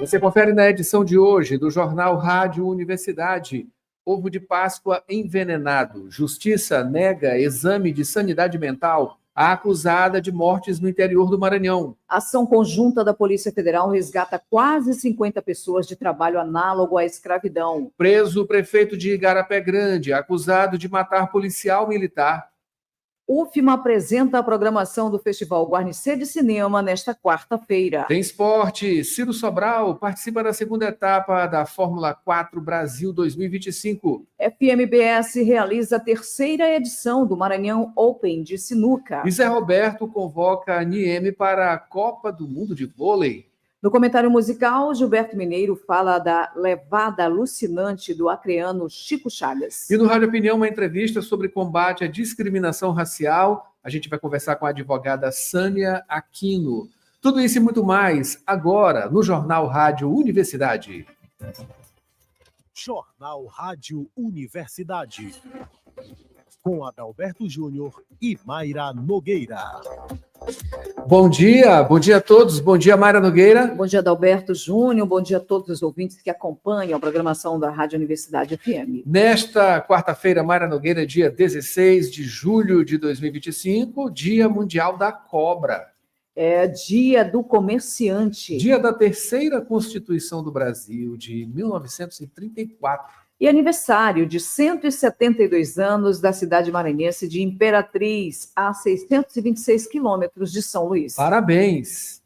Você confere na edição de hoje do Jornal Rádio Universidade. Ovo de Páscoa envenenado. Justiça nega exame de sanidade mental à acusada de mortes no interior do Maranhão. Ação conjunta da Polícia Federal resgata quase 50 pessoas de trabalho análogo à escravidão. Preso o prefeito de Igarapé Grande, acusado de matar policial militar. UFMA apresenta a programação do Festival Guarnicê de Cinema nesta quarta-feira. Tem esporte. Ciro Sobral participa da segunda etapa da Fórmula 4 Brasil 2025. FMBS realiza a terceira edição do Maranhão Open de sinuca. E Zé Roberto convoca a Nieme para a Copa do Mundo de Vôlei. No comentário musical, Gilberto Mineiro fala da levada alucinante do acreano Chico Chagas. E no Rádio Opinião, uma entrevista sobre combate à discriminação racial. A gente vai conversar com a advogada Sânia Aquino. Tudo isso e muito mais agora no Jornal Rádio Universidade. Jornal Rádio Universidade. Com Adalberto Júnior e Mayra Nogueira. Bom dia a todos. Bom dia, Mayra Nogueira. Bom dia, Adalberto Júnior. Bom dia a todos os ouvintes que acompanham a programação da Rádio Universidade FM. Nesta quarta-feira, Mayra Nogueira, dia 16 de julho de 2025, Dia Mundial da Cobra. É Dia do Comerciante. Dia da terceira Constituição do Brasil, de 1934. E aniversário de 172 anos da cidade maranhense de Imperatriz, a 626 quilômetros de São Luís. Parabéns!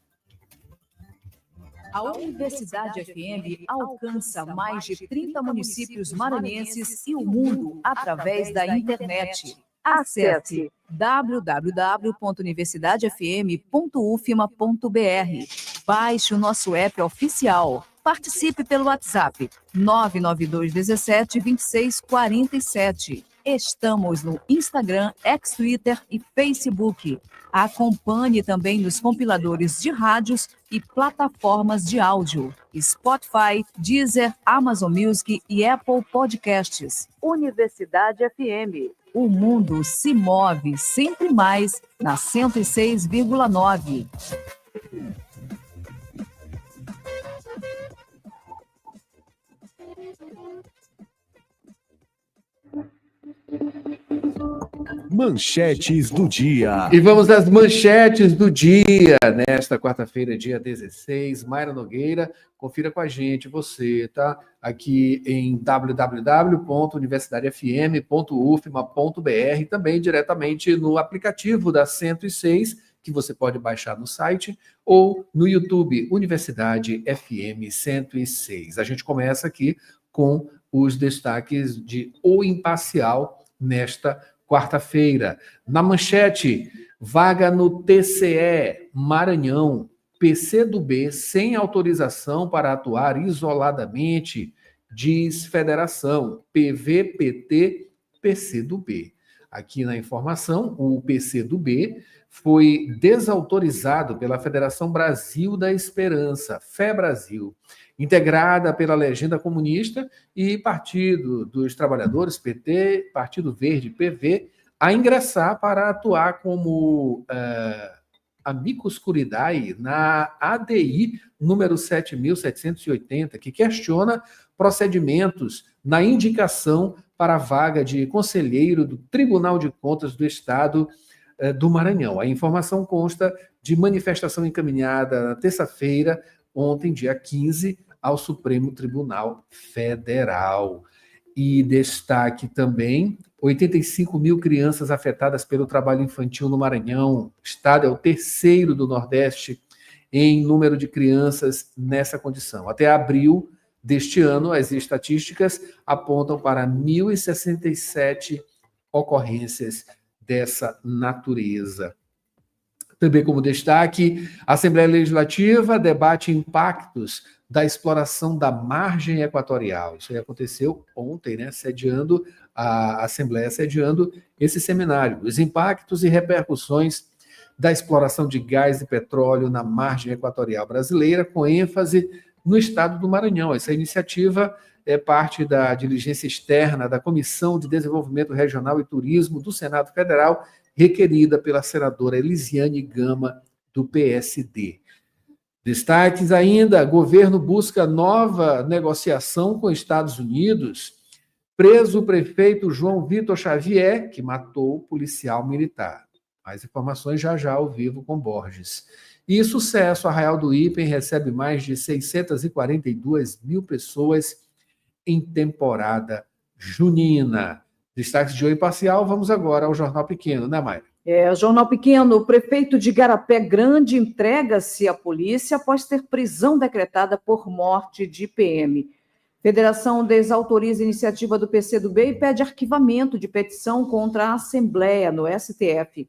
A Universidade FM alcança mais de 30 municípios maranhenses e o mundo através da internet. Acesse www.universidadefm.ufma.br. Baixe o nosso app oficial. Participe pelo WhatsApp 992172647. Estamos no Instagram, Twitter e Facebook. Acompanhe também nos compiladores de rádios e plataformas de áudio: Spotify, Deezer, Amazon Music e Apple Podcasts. Universidade FM. O mundo se move sempre mais na 106,9. Manchetes do dia. E vamos às manchetes do dia. Nesta quarta-feira, dia 16, Mayra Nogueira, confira com a gente, você, tá? Aqui em www.universidadefm.ufma.br, também diretamente no aplicativo da 106, que você pode baixar no site, ou no YouTube, Universidade FM 106. A gente começa aqui com os destaques de O Imparcial nesta quarta-feira. Na manchete, vaga no TCE Maranhão, PCdoB sem autorização para atuar isoladamente, diz federação, PVPT, PCdoB. Aqui na informação, o PCdoB foi desautorizado pela Federação Brasil da Esperança, FEBrasil, integrada pela Legenda Comunista e Partido dos Trabalhadores, PT, Partido Verde, PV, a ingressar para atuar como amicus curiae na ADI número 7.780, que questiona procedimentos na indicação para a vaga de conselheiro do Tribunal de Contas do Estado do Maranhão. A informação consta de manifestação encaminhada na terça-feira, ontem, dia 15, ao Supremo Tribunal Federal. E destaque também, 85 mil crianças afetadas pelo trabalho infantil no Maranhão. O estado é o terceiro do Nordeste em número de crianças nessa condição. Até abril deste ano, as estatísticas apontam para 1.067 ocorrências dessa natureza. Também como destaque, a Assembleia Legislativa debate impactos da exploração da margem equatorial. Isso aí aconteceu ontem, né? A Assembleia sediando esse seminário. Os impactos e repercussões da exploração de gás e petróleo na margem equatorial brasileira, com ênfase no estado do Maranhão. Essa iniciativa é parte da diligência externa da Comissão de Desenvolvimento Regional e Turismo do Senado Federal, requerida pela senadora Elisiane Gama, do PSD. Destaques ainda: governo busca nova negociação com Estados Unidos. Preso o prefeito João Vitor Xavier, que matou o policial militar. Mais informações já já ao vivo com Borges. E sucesso, Arraial do Ipen recebe mais de 642 mil pessoas em temporada junina. Destaques de Oi Parcial, vamos agora ao Jornal Pequeno, né, Mayra? Jornal Pequeno, o prefeito de Igarapé Grande entrega-se à polícia após ter prisão decretada por morte de PM. Federação desautoriza a iniciativa do PCdoB e pede arquivamento de petição contra a Assembleia no STF.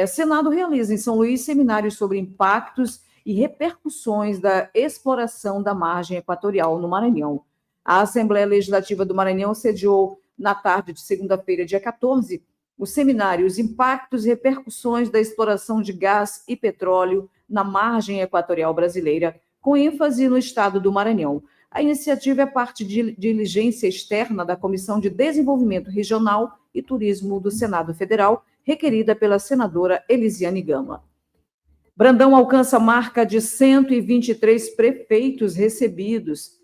Senado realiza em São Luís seminários sobre impactos e repercussões da exploração da margem equatorial no Maranhão. A Assembleia Legislativa do Maranhão sediou, na tarde de segunda-feira, dia 14, o seminário Os Impactos e Repercussões da Exploração de Gás e Petróleo na Margem Equatorial Brasileira, com ênfase no estado do Maranhão. A iniciativa é parte de diligência externa da Comissão de Desenvolvimento Regional e Turismo do Senado Federal, requerida pela senadora Elisiane Gama. Brandão alcança a marca de 123 prefeitos recebidos.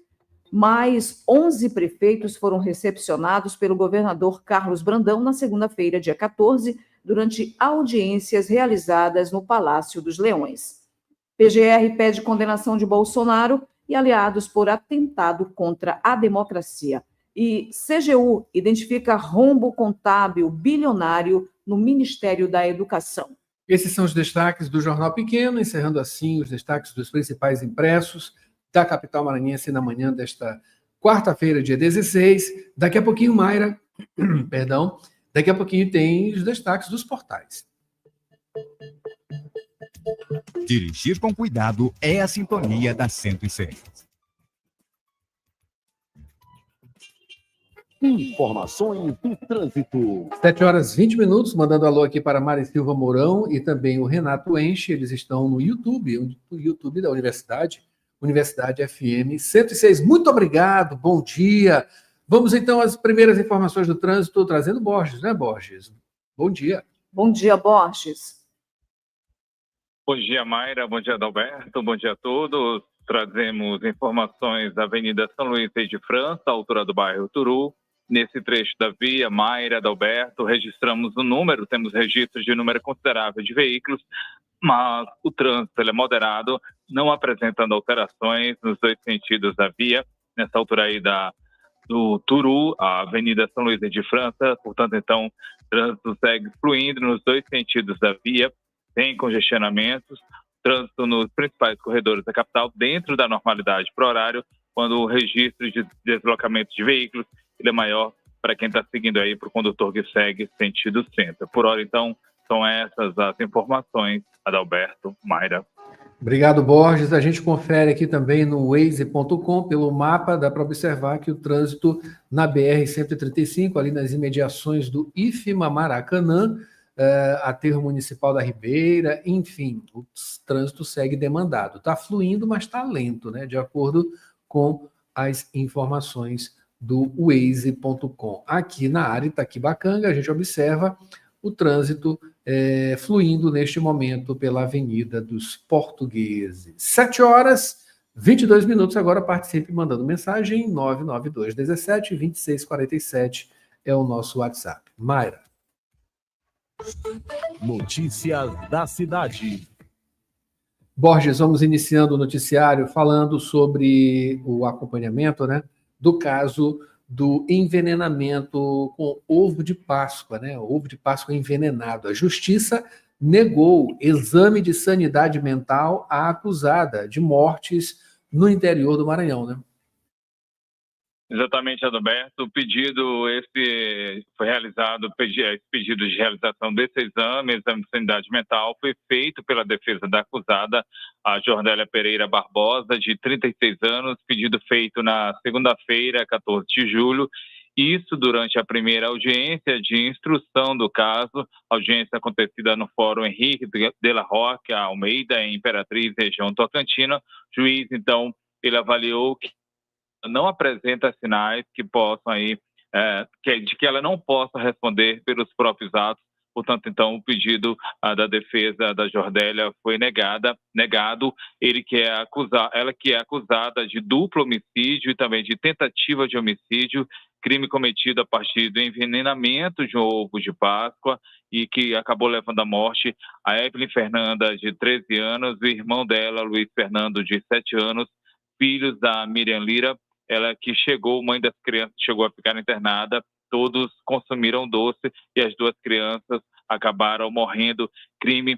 Mais 11 prefeitos foram recepcionados pelo governador Carlos Brandão na segunda-feira, dia 14, durante audiências realizadas no Palácio dos Leões. PGR pede condenação de Bolsonaro e aliados por atentado contra a democracia. E CGU identifica rombo contábil bilionário no Ministério da Educação. Esses são os destaques do Jornal Pequeno, encerrando assim os destaques dos principais impressos da capital maranhense na manhã desta quarta-feira, dia 16. Daqui a pouquinho, Mayra, perdão, daqui a pouquinho tem os destaques dos portais. Dirigir com cuidado é a sintonia da 106. Informações do trânsito. 7h20, mandando alô aqui para Mari Silva Mourão e também o Renato Enche. Eles estão no YouTube da Universidade FM 106. Muito obrigado, bom dia. Vamos então às primeiras informações do trânsito, trazendo Borges, né, Borges? Bom dia. Bom dia, Borges. Bom dia, Mayra. Bom dia, Adalberto. Bom dia a todos. Trazemos informações da Avenida São Luís de França, à altura do bairro Turu. Nesse trecho da via, Mayra, Adalberto, registramos temos registros de número considerável de veículos, mas o trânsito é moderado, não apresentando alterações nos dois sentidos da via, nessa altura aí do Turu, a Avenida São Luís de França. Portanto, então, o trânsito segue fluindo nos dois sentidos da via, sem congestionamentos, trânsito nos principais corredores da capital dentro da normalidade para o horário, quando o registro de deslocamento de veículos ele é maior para quem está seguindo aí, para o condutor que segue sentido centro. Por hora, então, são essas as informações, Adalberto, Mayra. Obrigado, Borges. A gente confere aqui também no Waze.com, pelo mapa, dá para observar que o trânsito na BR-135, ali nas imediações do IFMA Maracanã, aterro municipal da Ribeira, enfim, o trânsito segue demandado. Está fluindo, mas está lento, né? De acordo com as informações do Waze.com. Aqui na área Itaquibacanga, a gente observa o trânsito fluindo neste momento pela Avenida dos Portugueses. 7h22, agora participe mandando mensagem, 99217-2647 é o nosso WhatsApp. Mayra. Notícias da cidade. Borges, vamos iniciando o noticiário falando sobre o acompanhamento, né, do caso do envenenamento com ovo de Páscoa, né? Ovo de Páscoa envenenado. A Justiça negou exame de sanidade mental à acusada de mortes no interior do Maranhão, né? Exatamente, Adalberto. O pedido foi realizado, esse pedido de realização desse exame de sanidade mental, foi feito pela defesa da acusada, a Jordélia Pereira Barbosa, de 36 anos, pedido feito na segunda-feira, 14 de julho, isso durante a primeira audiência de instrução do caso, audiência acontecida no Fórum Henrique de la Roca Almeida, em Imperatriz, região Tocantina. O juiz, então, ele avaliou que não apresenta sinais que possam aí, de que ela não possa responder pelos próprios atos Portanto, então, o pedido da defesa da Jordélia foi negado. Ela que é acusada de duplo homicídio e também de tentativa de homicídio, crime cometido a partir do envenenamento de um ovo de Páscoa e que acabou levando à morte a Evelyn Fernanda, de 13 anos, e o irmão dela, Luiz Fernando, de 7 anos, filhos da Miriam Lira. Ela que mãe das crianças, chegou a ficar internada. Todos consumiram doce e as duas crianças acabaram morrendo. Crime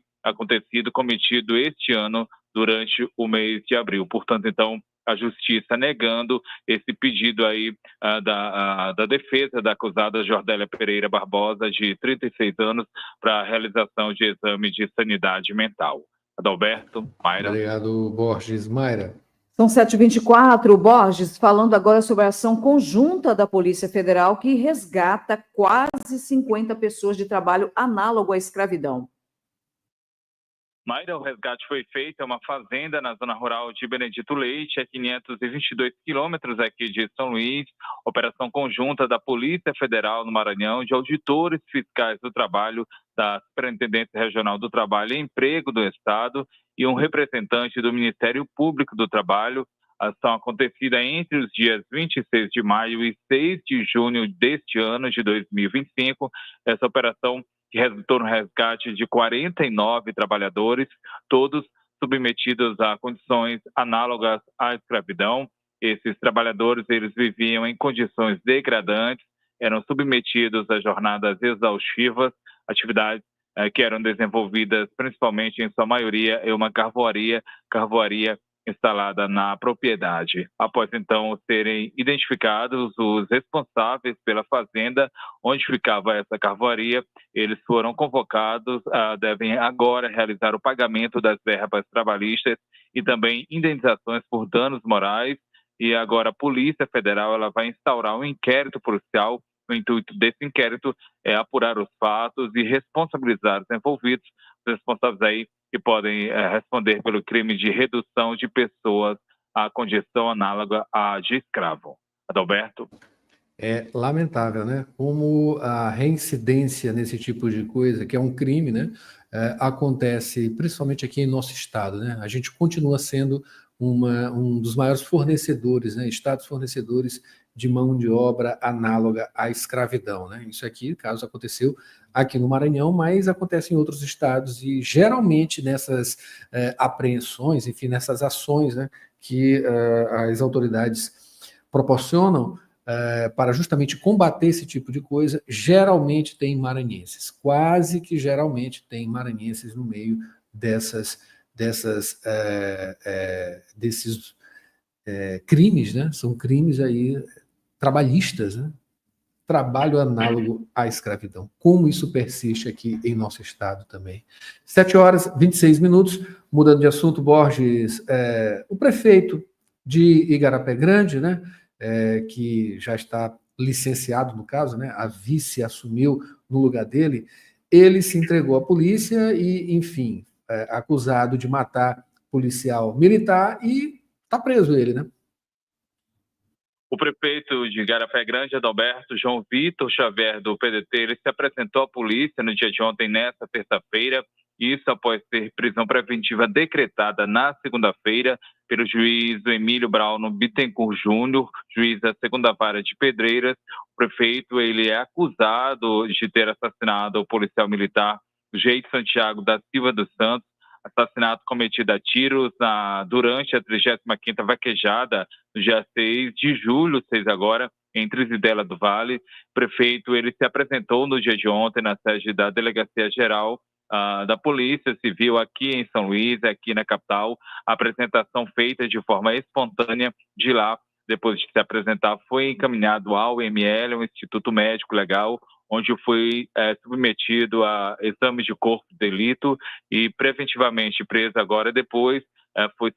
cometido este ano durante o mês de abril. Portanto, então, a justiça negando esse pedido aí da defesa da acusada Jordélia Pereira Barbosa, de 36 anos, para a realização de exame de sanidade mental. Adalberto, Mayra. Obrigado, Borges. Mayra. São 7h24, Borges, falando agora sobre a ação conjunta da Polícia Federal que resgata quase 50 pessoas de trabalho análogo à escravidão. Mayra, o resgate foi feito em uma fazenda na zona rural de Benedito Leite, a 522 quilômetros aqui de São Luís. Operação conjunta da Polícia Federal no Maranhão, de auditores fiscais do trabalho, da Superintendência Regional do Trabalho e Emprego do Estado e um representante do Ministério Público do Trabalho. A ação acontecida entre os dias 26 de maio e 6 de junho deste ano de 2025. Essa operação que resultou no resgate de 49 trabalhadores, todos submetidos a condições análogas à escravidão. Esses trabalhadores, eles viviam em condições degradantes, eram submetidos a jornadas exaustivas, atividades que eram desenvolvidas principalmente, em sua maioria, em uma carvoaria instalada na propriedade. Após, então, serem identificados os responsáveis pela fazenda onde ficava essa carvoaria, eles foram convocados, devem agora realizar o pagamento das verbas trabalhistas e também indenizações por danos morais. E agora a Polícia Federal ela vai instaurar um inquérito policial. O intuito desse inquérito é apurar os fatos e responsabilizar os envolvidos, os responsáveis aí que podem responder pelo crime de redução de pessoas à condição análoga à de escravo. Adalberto? É lamentável, né? Como a reincidência nesse tipo de coisa, que é um crime, né? Acontece principalmente aqui em nosso estado, né? A gente continua sendo um dos maiores fornecedores, né? Estados fornecedores de mão de obra análoga à escravidão, né? Isso aqui, caso aconteceu aqui no Maranhão, mas acontece em outros estados e geralmente nessas apreensões, enfim, nessas ações, né, que as autoridades proporcionam para justamente combater esse tipo de coisa, geralmente tem maranhenses, quase que geralmente tem maranhenses no meio desses crimes, né? São crimes aí trabalhistas, né? Trabalho análogo à escravidão. Como isso persiste aqui em nosso estado também. 7h26, mudando de assunto, Borges, o prefeito de Igarapé Grande, né, que já está licenciado no caso, né, a vice assumiu no lugar dele, ele se entregou à polícia e, enfim, acusado de matar policial militar e está preso ele, né? O prefeito de Igarapé Grande, Adalberto João Vitor Xavier, do PDT, ele se apresentou à polícia no dia de ontem, nesta terça-feira, isso após ter prisão preventiva decretada na segunda-feira pelo juiz Emílio Brauno Bittencourt Júnior, juiz da segunda vara de Pedreiras. O prefeito ele é acusado de ter assassinado o policial militar Geide Santiago da Silva dos Santos, assassinato cometido a tiros durante a 35ª vaquejada, no dia 6 de julho, 6 agora, em Trizidela do Vale. O prefeito ele se apresentou no dia de ontem na sede da Delegacia Geral da Polícia Civil aqui em São Luís, aqui na capital. A apresentação feita de forma espontânea de lá, depois de se apresentar, foi encaminhado ao IML, o Instituto Médico Legal, onde foi submetido a exames de corpo de delito e preventivamente preso agora. Depois foi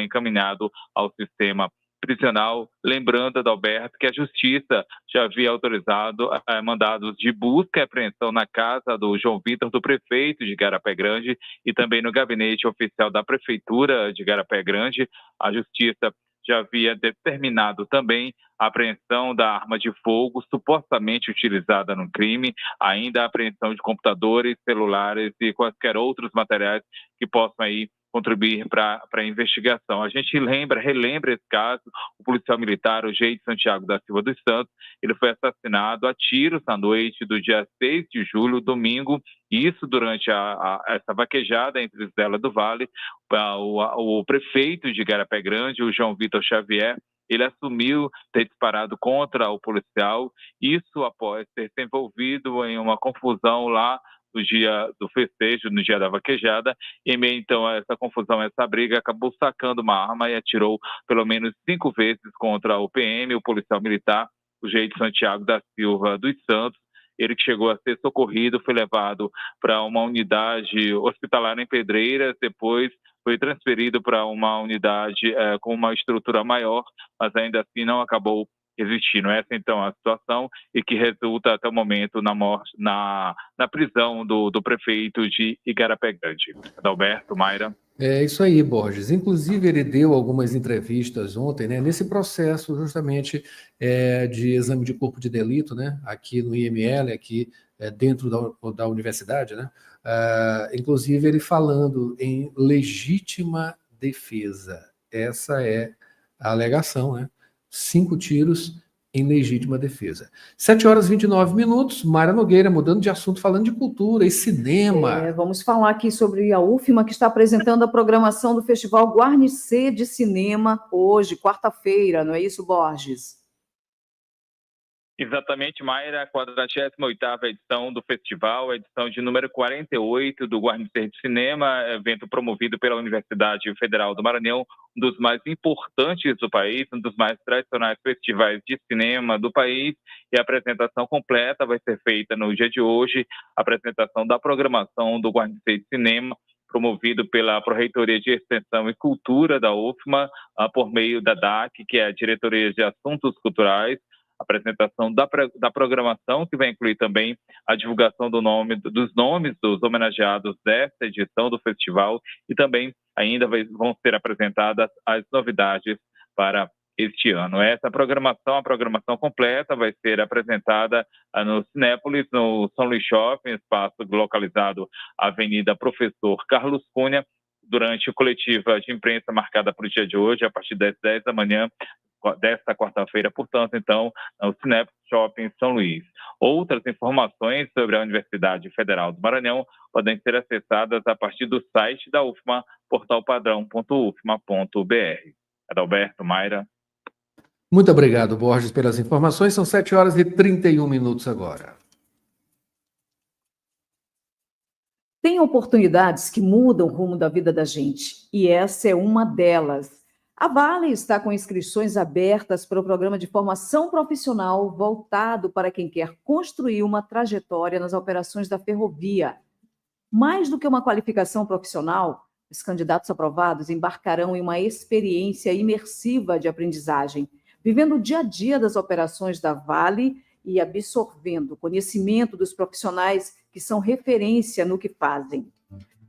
encaminhado ao sistema prisional. Lembrando, Adalberto, que a Justiça já havia autorizado mandados de busca e apreensão na casa do João Vitor, do prefeito de Igarapé Grande, e também no gabinete oficial da Prefeitura de Igarapé Grande. A Justiça já havia determinado também a apreensão da arma de fogo supostamente utilizada no crime, ainda a apreensão de computadores, celulares e quaisquer outros materiais que possam aí contribuir para a investigação. A gente relembra esse caso. O policial militar, o Geide Santiago da Silva dos Santos, ele foi assassinado a tiros na noite do dia 6 de julho, domingo, e isso durante essa vaquejada entre Isabela do Vale. O prefeito de Igarapé Grande, o João Vitor Xavier, ele assumiu ter disparado contra o policial, isso após ter se envolvido em uma confusão lá no dia do festejo, no dia da vaquejada, e meio então a essa confusão, essa briga, acabou sacando uma arma e atirou pelo menos 5 vezes contra o PM, o policial militar, o Geide Santiago da Silva dos Santos. Ele que chegou a ser socorrido, foi levado para uma unidade hospitalar em Pedreiras, depois foi transferido para uma unidade com uma estrutura maior, mas ainda assim não acabou existindo. Essa então a situação, e que resulta até o momento na morte, na prisão do prefeito de Igarapé Grande. Adalberto, Mayra. É isso aí, Borges. Inclusive, ele deu algumas entrevistas ontem, né, nesse processo justamente de exame de corpo de delito, né, aqui no IML, aqui dentro da universidade, né, inclusive ele falando em legítima defesa. Essa é a alegação, né? 5 tiros em legítima defesa. 7h29, Mayra Nogueira, mudando de assunto, falando de cultura e cinema. Vamos falar aqui sobre a UFMA, que está apresentando a programação do Festival Guarnicê de Cinema hoje, quarta-feira, não é isso, Borges? Exatamente, Mayra, a 48ª edição do festival, a edição de número 48 do Guarnicê de Cinema, evento promovido pela Universidade Federal do Maranhão, um dos mais importantes do país, um dos mais tradicionais festivais de cinema do país, e a apresentação completa vai ser feita no dia de hoje, a apresentação da programação do Guarnicê de Cinema, promovido pela Pró-Reitoria de Extensão e Cultura da UFMA, por meio da DAC, que é a Diretoria de Assuntos Culturais, a apresentação da programação, que vai incluir também a divulgação dos nomes dos homenageados desta edição do festival, e também ainda vão ser apresentadas as novidades para este ano. Essa programação, a programação completa, vai ser apresentada no Cinépolis, no São Luís Shopping, espaço localizado na Avenida Professor Carlos Cunha, durante a coletiva de imprensa marcada para o dia de hoje, a partir das 10 da manhã, desta quarta-feira, portanto, então, no Cinépolis Shopping São Luís. Outras informações sobre a Universidade Federal do Maranhão podem ser acessadas a partir do site da UFMA, portalpadrão.ufma.br. Adalberto, Mayra. Muito obrigado, Borges, pelas informações. São 7h31 agora. Tem oportunidades que mudam o rumo da vida da gente, e essa é uma delas. A Vale está com inscrições abertas para o programa de formação profissional voltado para quem quer construir uma trajetória nas operações da ferrovia. Mais do que uma qualificação profissional, os candidatos aprovados embarcarão em uma experiência imersiva de aprendizagem, vivendo o dia a dia das operações da Vale e absorvendo o conhecimento dos profissionais que são referência no que fazem.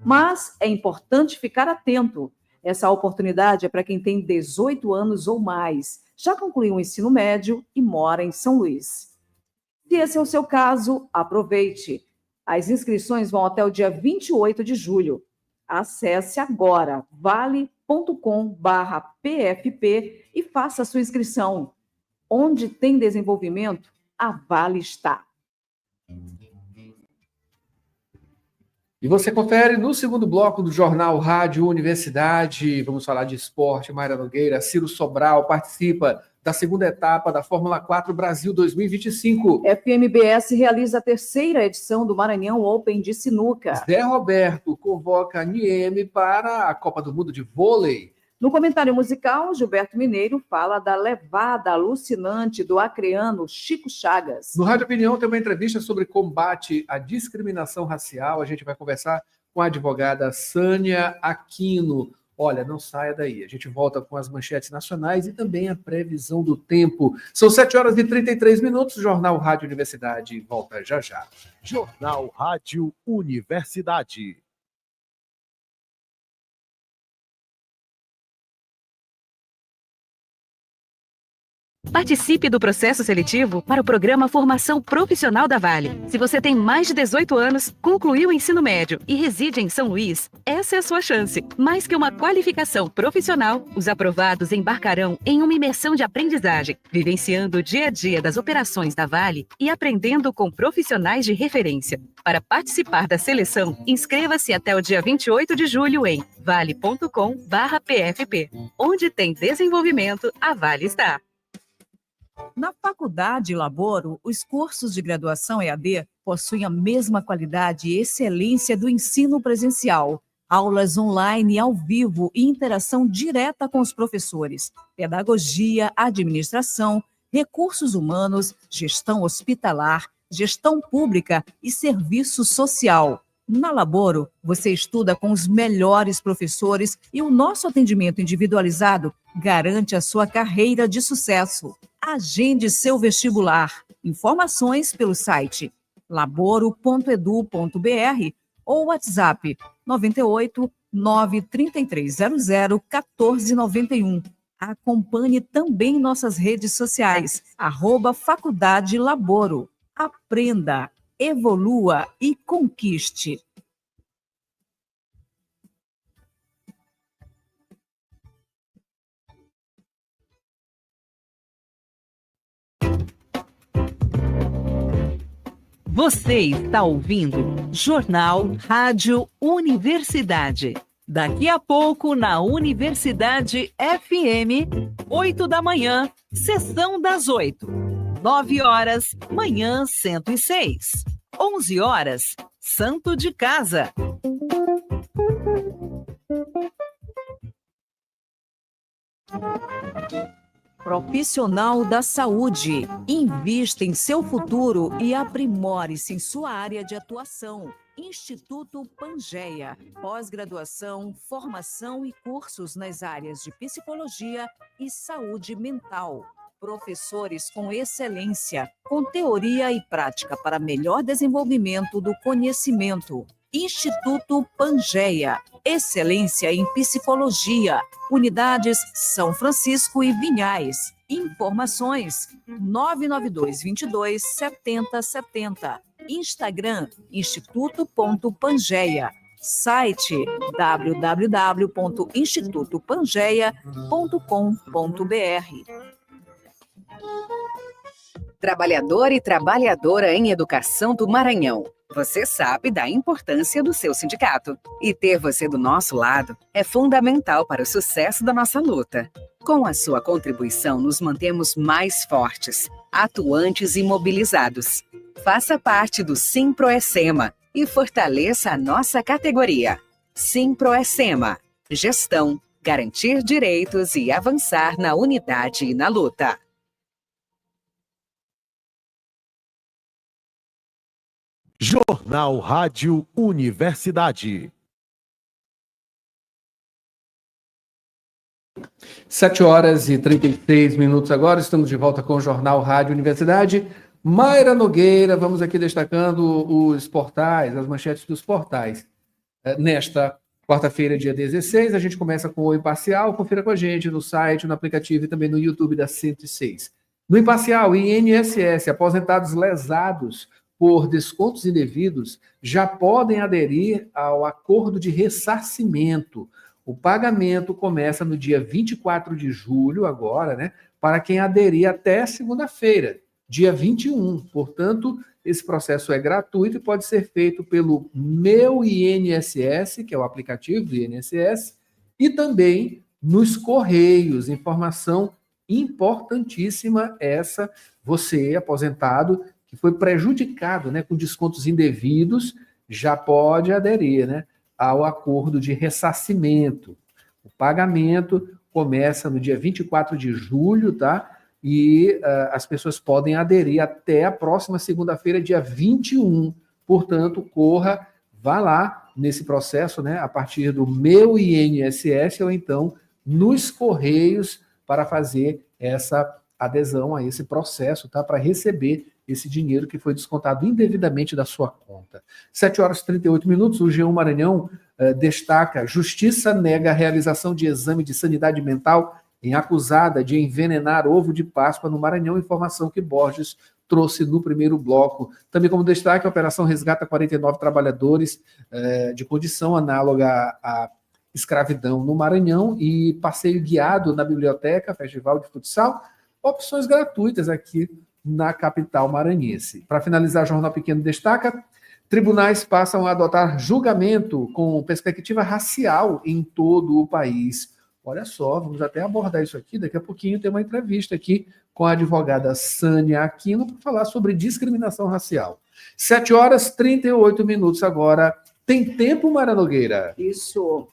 Mas é importante ficar atento. Essa oportunidade é para quem tem 18 anos ou mais, já concluiu o ensino médio e mora em São Luís. Se esse é o seu caso, aproveite. As inscrições vão até o dia 28 de julho. Acesse agora vale.com/pfp e faça a sua inscrição. Onde tem desenvolvimento, a Vale está. E você confere no segundo bloco do Jornal Rádio Universidade. Vamos falar de esporte. Mayra Nogueira, Ciro Sobral participa da segunda etapa da Fórmula 4 Brasil 2025. FMBS realiza a 3ª edição do Maranhão Open de sinuca. Zé Roberto convoca a NIEM para a Copa do Mundo de vôlei. No comentário musical, Gilberto Mineiro fala da levada alucinante do acreano Chico Chagas. No Rádio Opinião tem uma entrevista sobre combate à discriminação racial. A gente vai conversar com a advogada Sânia Aquino. Olha, não saia daí. A gente volta com as manchetes nacionais e também a previsão do tempo. São 7h33. Jornal Rádio Universidade volta já já. Jornal Rádio Universidade. Participe do processo seletivo para o programa Formação Profissional da Vale. Se você tem mais de 18 anos, concluiu o ensino médio e reside em São Luís, essa é a sua chance. Mais que uma qualificação profissional, os aprovados embarcarão em uma imersão de aprendizagem, vivenciando o dia a dia das operações da Vale e aprendendo com profissionais de referência. Para participar da seleção, inscreva-se até o dia 28 de julho em vale.com/PFP. Onde tem desenvolvimento, a Vale está. Na Faculdade Laboro, os cursos de graduação EAD possuem a mesma qualidade e excelência do ensino presencial. Aulas online ao vivo e interação direta com os professores. Pedagogia, administração, recursos humanos, gestão hospitalar, gestão pública e serviço social. Na Laboro, você estuda com os melhores professores e o nosso atendimento individualizado garante a sua carreira de sucesso. Agende seu vestibular. Informações pelo site laboro.edu.br ou WhatsApp 98 93300 1491. Acompanhe também nossas redes sociais, @Faculdade Laboro. Aprenda, evolua e conquiste. Você está ouvindo Jornal Rádio Universidade. Daqui a pouco, na Universidade FM, 8 da manhã, sessão das 8. 9 horas, manhã 106. 11 horas, Santo de Casa. Profissional da saúde. Invista em seu futuro e aprimore-se em sua área de atuação. Instituto Pangeia. Pós-graduação, formação e cursos nas áreas de psicologia e saúde mental. Professores com excelência, com teoria e prática para melhor desenvolvimento do conhecimento. Instituto Pangeia. Excelência em psicologia. Unidades São Francisco e Vinhais. Informações 99222 7070. Instagram instituto.pangeia. Site www.institutopangeia.com.br. Trabalhador e trabalhadora em educação do Maranhão. Você sabe da importância do seu sindicato. E ter você do nosso lado é fundamental para o sucesso da nossa luta. Com a sua contribuição, nos mantemos mais fortes, atuantes e mobilizados. Faça parte do Simproecema e fortaleça a nossa categoria. Simproecema. Gestão, garantir direitos e avançar na unidade e na luta. Jornal Rádio Universidade. 7 horas e 36 minutos agora, estamos de volta com o Jornal Rádio Universidade. Mayra Nogueira, vamos aqui destacando os portais, as manchetes dos portais. Nesta quarta-feira, dia 16, a gente começa com o Imparcial. Confira com a gente no site, no aplicativo e também no YouTube da 106. No Imparcial, INSS, aposentados lesados por descontos indevidos já podem aderir ao acordo de ressarcimento. O pagamento começa no dia 24 de julho, agora, né? Para quem aderir até segunda-feira, dia 21. Portanto, esse processo é gratuito e pode ser feito pelo Meu INSS, que é o aplicativo do INSS, e também nos Correios. Informação importantíssima essa, você, aposentado, que foi prejudicado, né, com descontos indevidos, já pode aderir, né, ao acordo de ressarcimento. O pagamento começa no dia 24 de julho, tá? E as pessoas podem aderir até a próxima segunda-feira, dia 21. Portanto, corra, vá lá nesse processo, né, a partir do Meu INSS ou então nos Correios para fazer essa adesão a esse processo, tá? Para receber esse dinheiro que foi descontado indevidamente da sua conta. 7 horas e 38 minutos, o G1 Maranhão destaca: Justiça nega a realização de exame de sanidade mental em acusada de envenenar ovo de Páscoa no Maranhão, informação que Borges trouxe no primeiro bloco. Também como destaque, a operação resgata 49 trabalhadores de condição análoga à escravidão no Maranhão e passeio guiado na biblioteca, festival de futsal, opções gratuitas aqui na capital maranhense. Para finalizar, o Jornal Pequeno destaca: tribunais passam a adotar julgamento com perspectiva racial em todo o país. Olha só, vamos até abordar isso aqui. Daqui a pouquinho tem uma entrevista aqui com a advogada Sânia Aquino para falar sobre discriminação racial. 7h38 agora. Tem tempo, Mara Nogueira? Isso.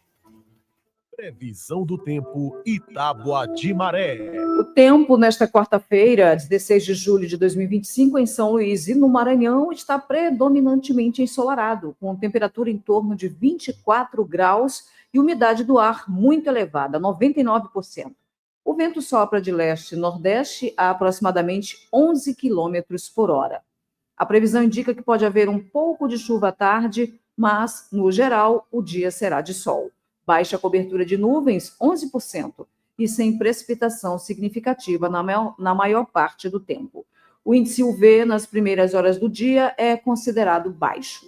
Previsão do tempo e Tábua de Maré. O tempo nesta quarta-feira, 16 de julho de 2025, em São Luís e no Maranhão, está predominantemente ensolarado, com temperatura em torno de 24 graus e umidade do ar muito elevada, 99%. O vento sopra de leste-nordeste a aproximadamente 11 km por hora. A previsão indica que pode haver um pouco de chuva à tarde, mas, no geral, o dia será de sol. Baixa cobertura de nuvens, 11%, e sem precipitação significativa na maior parte do tempo. O índice UV nas primeiras horas do dia é considerado baixo.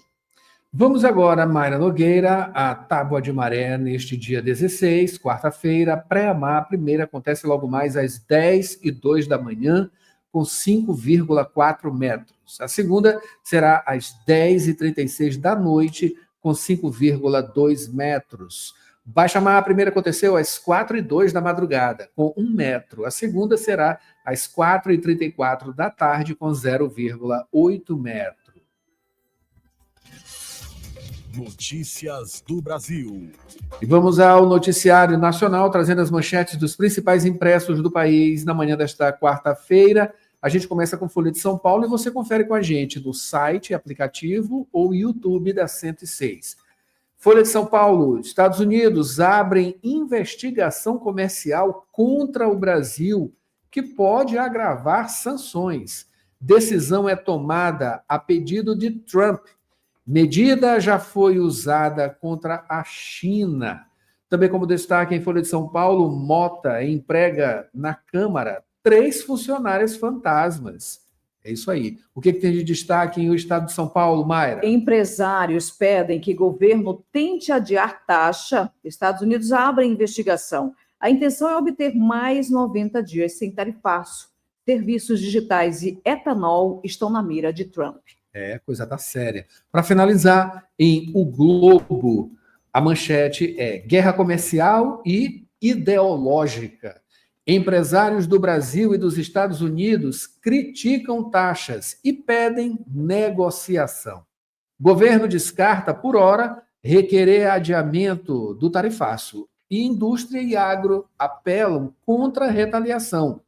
Vamos agora, Mayra Nogueira, a Tábua de Maré neste dia 16, quarta-feira. Pré-amar, a primeira acontece logo mais às 10h02 da manhã, com 5,4 metros. A segunda será às 10h36 da noite, com 5,2 metros. Baixa-mar, a primeira aconteceu às 4h02 da madrugada, com 1 metro. A segunda será às 4h34 da tarde, com 0,8 metro. Notícias do Brasil. E vamos ao noticiário nacional, trazendo as manchetes dos principais impressos do país na manhã desta quarta-feira. A gente começa com Folha de São Paulo e você confere com a gente no site, aplicativo ou YouTube da 106. Folha de São Paulo: Estados Unidos abrem investigação comercial contra o Brasil, que pode agravar sanções. Decisão é tomada a pedido de Trump. Medida já foi usada contra a China. Também como destaque em Folha de São Paulo, Mota emprega na Câmara 3 funcionárias fantasmas. É isso aí. O que tem de destaque em o estado de São Paulo, Mayra? Empresários pedem que governo tente adiar taxa. Estados Unidos abrem investigação. A intenção é obter mais 90 dias sem tarifaço. Serviços digitais e etanol estão na mira de Trump. É, coisa tá séria. Para finalizar, em O Globo, a manchete é: guerra comercial e ideológica. Empresários do Brasil e dos Estados Unidos criticam taxas e pedem negociação. Governo descarta, por hora, requerer adiamento do tarifaço. E indústria e agro apelam contra a retaliação.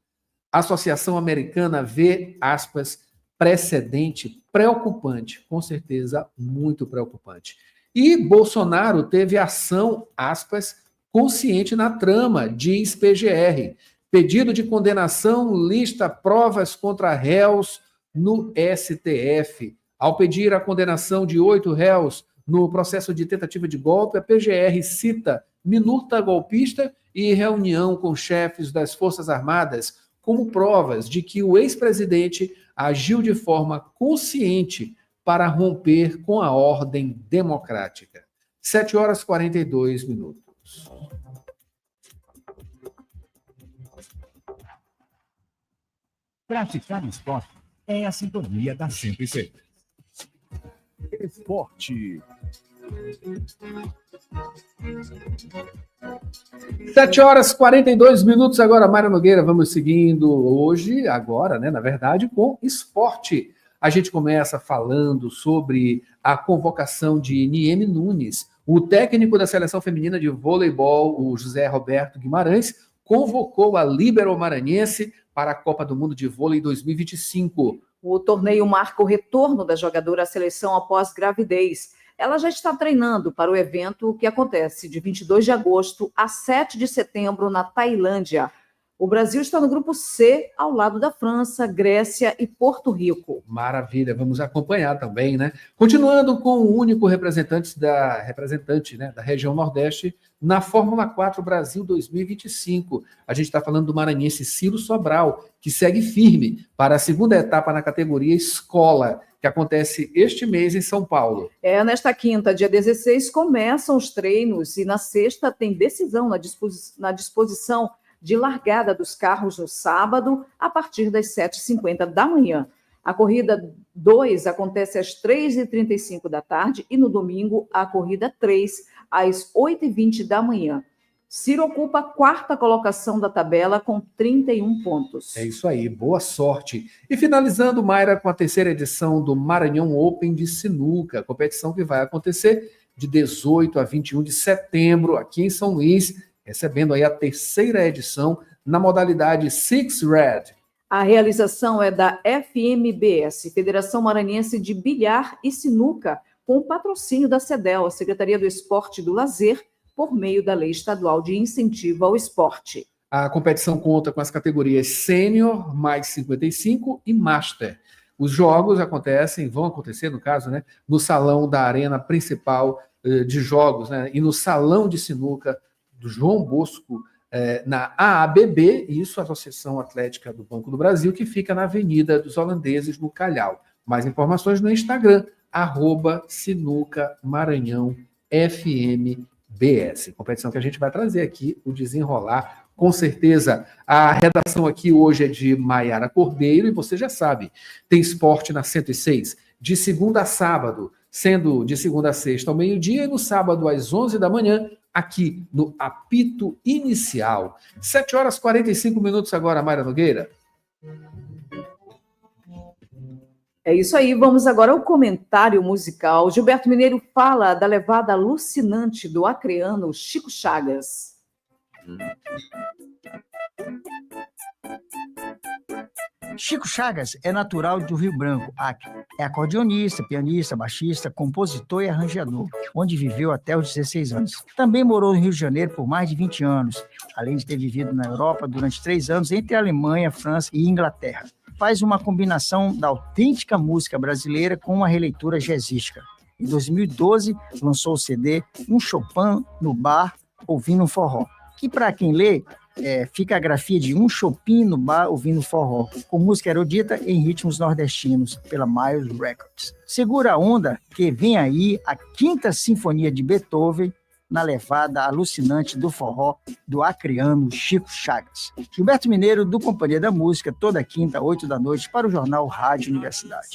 A Associação Americana vê, aspas, precedente preocupante, com certeza muito preocupante. E Bolsonaro teve ação, aspas, consciente na trama, diz PGR. Pedido de condenação lista provas contra réus no STF. Ao pedir a condenação de 8 réus no processo de tentativa de golpe, a PGR cita minuta golpista e reunião com chefes das Forças Armadas como provas de que o ex-presidente agiu de forma consciente para romper com a ordem democrática. 7h42. Praticar esporte é a sintonia da 106. Esporte. 7h42 agora, Mayra Nogueira. Vamos seguindo hoje, agora, né, na verdade, com esporte. A gente começa falando sobre a convocação de Niemi Nunes. O técnico da seleção feminina de voleibol, o José Roberto Guimarães, convocou a líbero maranhense para a Copa do Mundo de Vôlei 2025. O torneio marca o retorno da jogadora à seleção após gravidez. Ela já está treinando para o evento que acontece de 22 de agosto a 7 de setembro na Tailândia. O Brasil está no grupo C, ao lado da França, Grécia e Porto Rico. Maravilha, vamos acompanhar também, né? Continuando com o único representante da região Nordeste na Fórmula 4 Brasil 2025. A gente está falando do maranhense Ciro Sobral, que segue firme para a segunda etapa na categoria Escola, que acontece este mês em São Paulo. Nesta quinta, dia 16, começam os treinos e na sexta tem decisão na disposição de largada dos carros no sábado, a partir das 7h50 da manhã. A corrida 2 acontece às 3h35 da tarde e no domingo a corrida 3 às 8h20 da manhã. Ciro ocupa a quarta colocação da tabela com 31 pontos. É isso aí, boa sorte. E finalizando, Mayra, com a terceira edição do Maranhão Open de Sinuca, competição que vai acontecer de 18 a 21 de setembro aqui em São Luís, recebendo aí a terceira edição na modalidade Six Red. A realização é da FMBS, Federação Maranhense de Bilhar e Sinuca, com o patrocínio da CEDEL, a Secretaria do Esporte e do Lazer, por meio da Lei Estadual de Incentivo ao Esporte. A competição conta com as categorias Sênior, mais 55 e Master. Os jogos vão acontecer, no caso, né, no salão da arena principal de jogos, né, e no salão de sinuca do João Bosco, na AABB, isso, a Associação Atlética do Banco do Brasil, que fica na Avenida dos Holandeses, no Calhau. Mais informações no Instagram, @SinucaMaranhãoFMBS. Competição que a gente vai trazer aqui, o desenrolar, com certeza. A redação aqui hoje é de Maiara Cordeiro, e você já sabe, tem esporte na 106, de segunda a sábado, sendo de segunda a sexta ao meio-dia, e no sábado às 11 da manhã, aqui no apito inicial. 7h45 agora, Mayra Nogueira. É isso aí, vamos agora ao comentário musical. Gilberto Mineiro fala da levada alucinante do acreano Chico Chagas. Chico Chagas é natural do Rio Branco, Acre. É acordeonista, pianista, baixista, compositor e arranjador, onde viveu até os 16 anos. Também morou no Rio de Janeiro por mais de 20 anos, além de ter vivido na Europa durante 3 anos entre a Alemanha, França e Inglaterra. Faz uma combinação da autêntica música brasileira com uma releitura jazzística. Em 2012, lançou o CD Um Chopin no Bar, Ouvindo um Forró, que para quem lê, fica a grafia de Um Chopin no Bar Ouvindo Forró, com música erudita em ritmos nordestinos, pela Miles Records. Segura a onda que vem aí a 5ª Sinfonia de Beethoven, na levada alucinante do forró do acreano Chico Chagas. Gilberto Mineiro, do Companhia da Música, toda quinta, 8 da noite, para o jornal Rádio Universidade.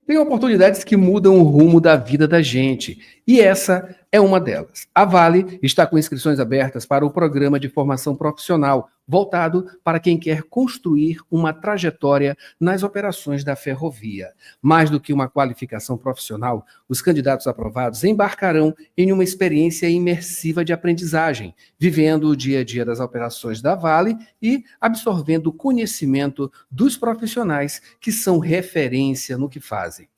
Tem oportunidades que mudam o rumo da vida da gente, e essa é uma delas. A Vale está com inscrições abertas para o programa de formação profissional, voltado para quem quer construir uma trajetória nas operações da ferrovia. Mais do que uma qualificação profissional, os candidatos aprovados embarcarão em uma experiência imersiva de aprendizagem, vivendo o dia a dia das operações da Vale e absorvendo o conhecimento dos profissionais que são referência no que fazem.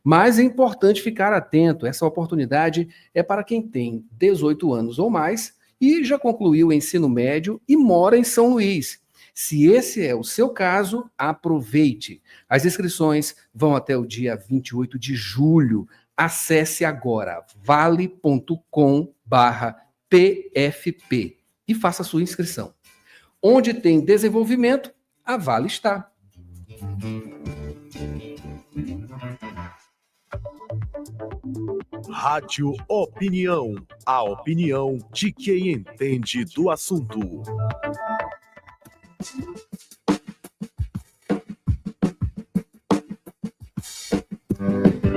Mas é importante ficar atento, essa oportunidade é para quem tem 18 anos ou mais e já concluiu o ensino médio e mora em São Luís. se esse é o seu caso, aproveite. As inscrições vão até o dia 28 de julho. Acesse agora vale.com/PFP e faça a sua inscrição. Onde tem desenvolvimento, a Vale está. Rádio Opinião, a opinião de quem entende do assunto.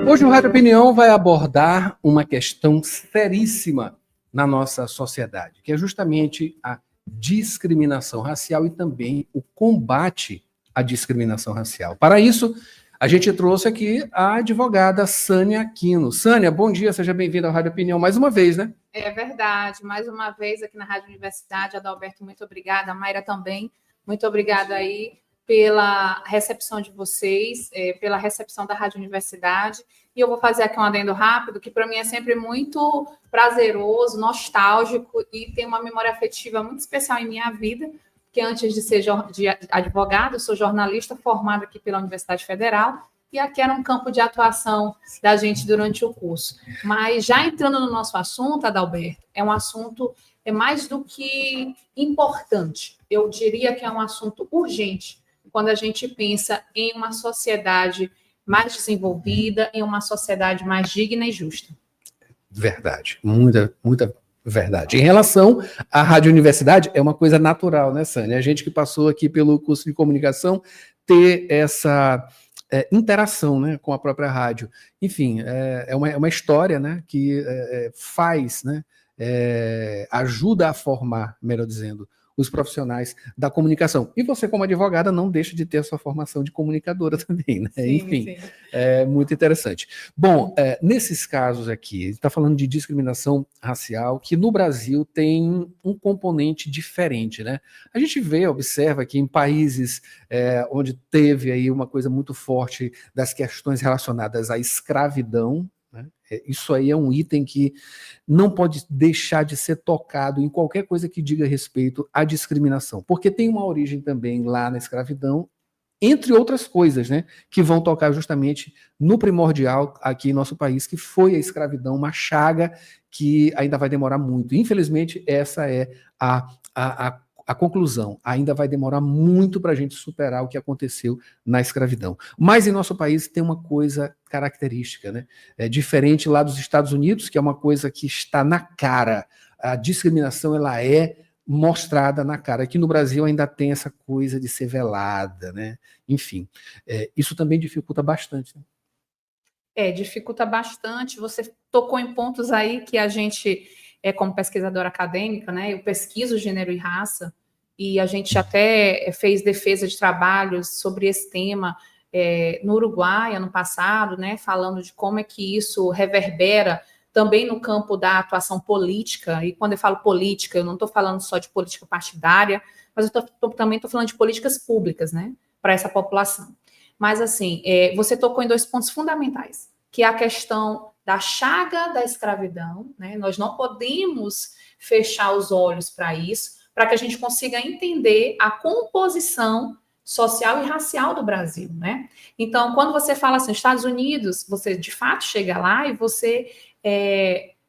Hoje o Rádio Opinião vai abordar uma questão seríssima na nossa sociedade, que é justamente a discriminação racial e também o combate à discriminação racial. Para isso, a gente trouxe aqui a advogada Sânia Aquino. Sânia, bom dia, seja bem-vinda ao Rádio Opinião mais uma vez, né? É verdade, mais uma vez aqui na Rádio Universidade. Adalberto, muito obrigada. A Mayra também, muito obrigada aí pela recepção de vocês, pela recepção da Rádio Universidade. E eu vou fazer aqui um adendo rápido, que para mim é sempre muito prazeroso, nostálgico e tem uma memória afetiva muito especial em minha vida, porque antes de ser advogada, eu sou jornalista formada aqui pela Universidade Federal, e aqui era um campo de atuação da gente durante o curso. Mas já entrando no nosso assunto, Adalberto, é um assunto mais do que importante. Eu diria que é um assunto urgente, quando a gente pensa em uma sociedade mais desenvolvida, em uma sociedade mais digna e justa. Verdade, muita verdade. Em relação à Rádio Universidade, é uma coisa natural, né, Sânia? A gente que passou aqui pelo curso de comunicação, ter essa interação, né, com a própria rádio. Enfim, é uma história, né, que faz, né, ajuda a formar, melhor dizendo, os profissionais da comunicação. E você, como advogada, não deixa de ter a sua formação de comunicadora também, né? Sim, enfim, sim. É muito interessante. Bom, nesses casos aqui, está falando de discriminação racial, que no Brasil tem um componente diferente, né? A gente observa que em países onde teve aí uma coisa muito forte das questões relacionadas à escravidão, né? Isso aí é um item que não pode deixar de ser tocado em qualquer coisa que diga respeito à discriminação, porque tem uma origem também lá na escravidão, entre outras coisas, né, que vão tocar justamente no primordial aqui em nosso país, que foi a escravidão, uma chaga que ainda vai demorar muito. Infelizmente, essa é a conclusão. Ainda vai demorar muito para a gente superar o que aconteceu na escravidão. Mas em nosso país tem uma coisa característica, né? É diferente lá dos Estados Unidos, que é uma coisa que está na cara. A discriminação, ela é mostrada na cara. Aqui no Brasil ainda tem essa coisa de ser velada, né? Enfim, isso também dificulta bastante, né? Dificulta bastante. Você tocou em pontos aí que a gente, como pesquisadora acadêmica, né, eu pesquiso gênero e raça, e a gente até fez defesa de trabalhos sobre esse tema no Uruguai, ano passado, né, falando de como é que isso reverbera também no campo da atuação política. E quando eu falo política, eu não estou falando só de política partidária, mas eu também estou falando de políticas públicas, né, para essa população. Mas, assim, você tocou em dois pontos fundamentais, que é a questão da chaga da escravidão, né? Nós não podemos fechar os olhos para isso, para que a gente consiga entender a composição social e racial do Brasil, né? Então, quando você fala assim, Estados Unidos, você de fato chega lá e você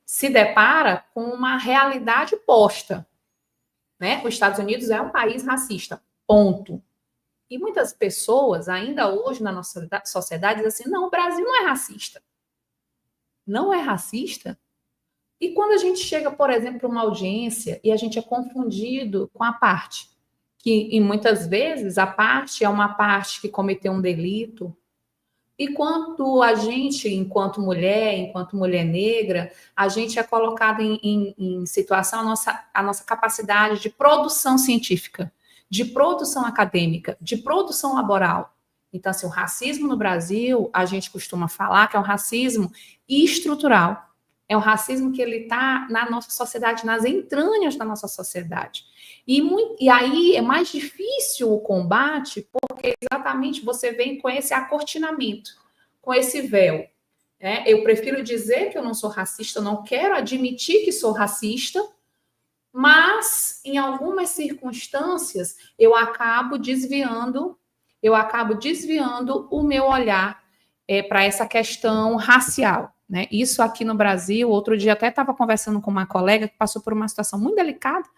se depara com uma realidade posta, né? Os Estados Unidos é um país racista, ponto. E muitas pessoas, ainda hoje na nossa sociedade, dizem assim, não, o Brasil não é racista. Não é racista? E quando a gente chega, por exemplo, para uma audiência e a gente é confundido com a parte, que muitas vezes a parte é uma parte que cometeu um delito, e quando a gente, enquanto mulher negra, a gente é colocado em situação a nossa capacidade de produção científica, de produção acadêmica, de produção laboral. Então, assim, o racismo no Brasil, a gente costuma falar que é um racismo estrutural. É um racismo que ele está na nossa sociedade, nas entranhas da nossa sociedade. E aí é mais difícil o combate, porque exatamente você vem com esse acortinamento, com esse véu. Eu prefiro dizer que eu não sou racista, eu não quero admitir que sou racista, mas em algumas circunstâncias eu acabo desviando o meu olhar para essa questão racial, né? Isso aqui no Brasil, outro dia até estava conversando com uma colega que passou por uma situação muito delicada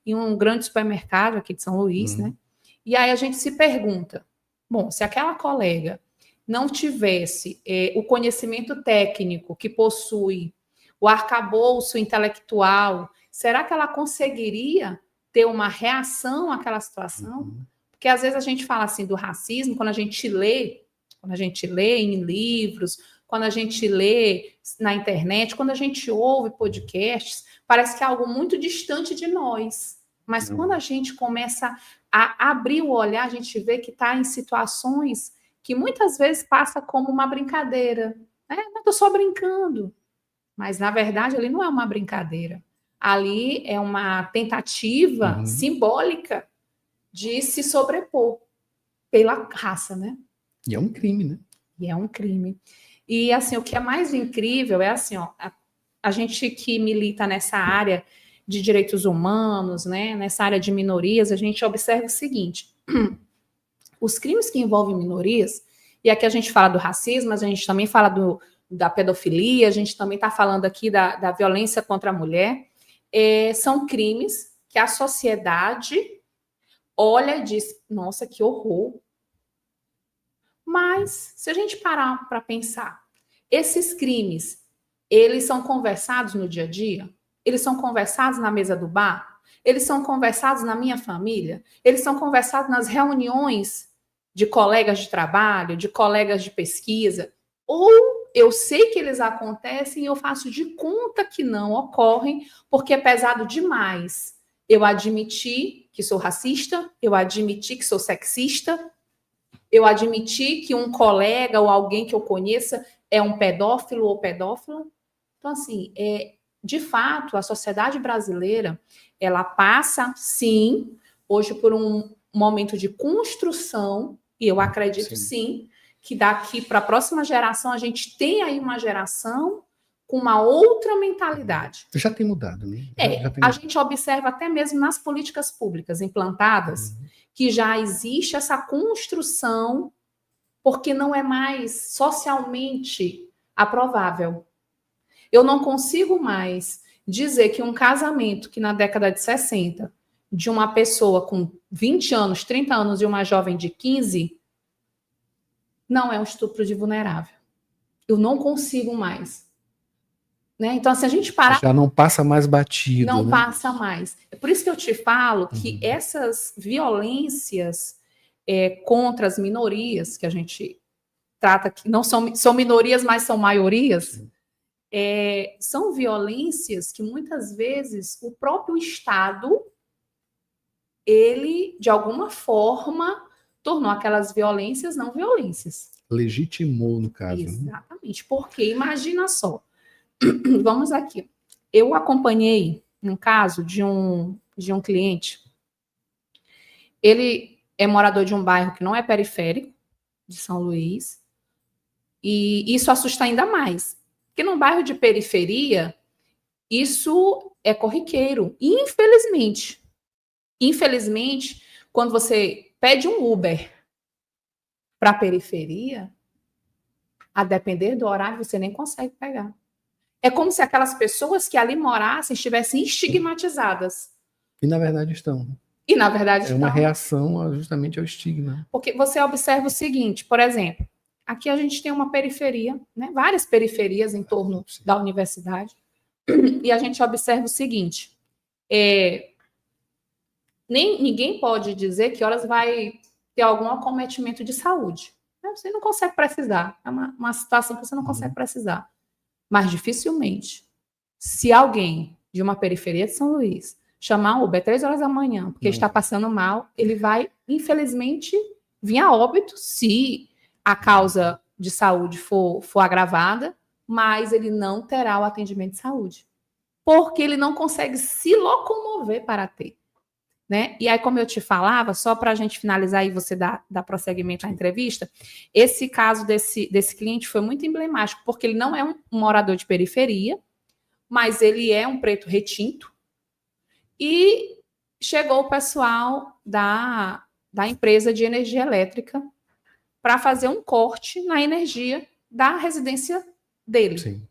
em um grande supermercado aqui de São Luís, né? E aí a gente se pergunta, bom, se aquela colega não tivesse o conhecimento técnico que possui, o arcabouço intelectual, será que ela conseguiria ter uma reação àquela situação? Porque às vezes a gente fala assim do racismo, quando a gente lê em livros, quando a gente lê na internet, quando a gente ouve podcasts, parece que é algo muito distante de nós. Mas quando a gente começa a abrir o olhar, a gente vê que está em situações que muitas vezes passa como uma brincadeira. Eu estou só brincando. Mas, na verdade, ali não é uma brincadeira. Ali é uma tentativa simbólica de se sobrepor pela raça, né? E é um crime, né? E é um crime. E, assim, o que é mais incrível é, assim, a gente que milita nessa área de direitos humanos, né, nessa área de minorias, a gente observa o seguinte, os crimes que envolvem minorias, e aqui a gente fala do racismo, mas a gente também fala da pedofilia, a gente também está falando aqui da violência contra a mulher, são crimes que a sociedade olha e diz, nossa, que horror. Mas, se a gente parar para pensar, esses crimes, eles são conversados no dia a dia? Eles são conversados na mesa do bar? Eles são conversados na minha família? Eles são conversados nas reuniões de colegas de trabalho, de colegas de pesquisa? Ou eu sei que eles acontecem e eu faço de conta que não ocorrem, porque é pesado demais eu admitir que sou racista, eu admitir que sou sexista, eu admitir que um colega ou alguém que eu conheça é um pedófilo ou pedófila. Então, assim, de fato, a sociedade brasileira, ela passa, sim, hoje por um momento de construção, e eu acredito, sim que daqui para a próxima geração, a gente tem aí uma geração com uma outra mentalidade. Já tem mudado, né? A gente observa até mesmo nas políticas públicas implantadas que já existe essa construção porque não é mais socialmente aprovável. Eu não consigo mais dizer que um casamento que na década de 60, de uma pessoa com 20 anos, 30 anos e uma jovem de 15, não é um estupro de vulnerável. Eu não consigo mais. Né? Então, se a gente parar... Já não passa mais batido. Não, né? passa mais. É por isso que eu te falo que essas violências contra as minorias, que a gente trata que não são minorias, mas são maiorias, são violências que muitas vezes o próprio Estado, ele, de alguma forma, tornou aquelas violências não violências. Legitimou, no caso. Exatamente. Porque, imagina só, vamos aqui. Eu acompanhei um caso de um cliente. Ele é morador de um bairro que não é periférico, de São Luís, e isso assusta ainda mais. Porque num bairro de periferia, isso é corriqueiro. E, infelizmente, quando você pede um Uber para a periferia, a depender do horário, você nem consegue pegar. É como se aquelas pessoas que ali morassem estivessem estigmatizadas. E, na verdade, estão. É uma reação justamente ao estigma. Porque você observa o seguinte, por exemplo, aqui a gente tem uma periferia, né, várias periferias em torno da universidade, e a gente observa o seguinte, ninguém pode dizer que horas vai ter algum acometimento de saúde. Né? Você não consegue precisar. É uma situação que você não consegue precisar. Mas dificilmente, se alguém de uma periferia de São Luís chamar um Uber 3 horas da manhã, porque está passando mal, ele vai, infelizmente, vir a óbito se a causa de saúde for agravada, mas ele não terá o atendimento de saúde. Porque ele não consegue se locomover para ter. Né? E aí, como eu te falava, só para a gente finalizar e você dar prosseguimento à entrevista, esse caso desse cliente foi muito emblemático, porque ele não é um morador de periferia, mas ele é um preto retinto, E chegou o pessoal da empresa de energia elétrica para fazer um corte na energia da residência dele. Sim.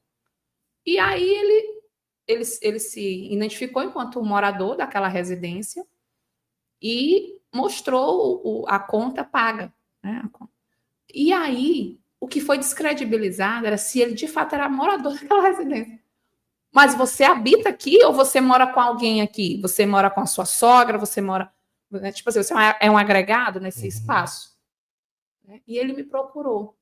E aí ele se identificou enquanto morador daquela residência e mostrou a conta paga. Né? E aí, o que foi descredibilizado era se ele de fato era morador daquela residência. Mas você habita aqui ou você mora com alguém aqui? Você mora com a sua sogra? Você mora... Tipo assim, você é um agregado nesse espaço? E ele me procurou.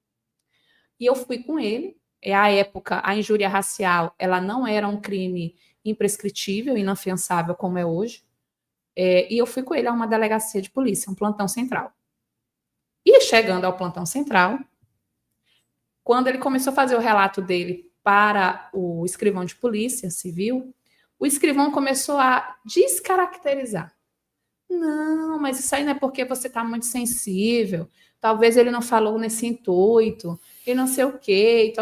E eu fui com ele. À época, a injúria racial ela não era um crime imprescritível, inafiançável como é hoje. E eu fui com ele a uma delegacia de polícia, um plantão central. E chegando ao plantão central, quando ele começou a fazer o relato dele para o escrivão de polícia civil, o escrivão começou a descaracterizar. Não, mas isso aí não é porque você está muito sensível. Talvez ele não falou nesse intuito, e não sei o quê.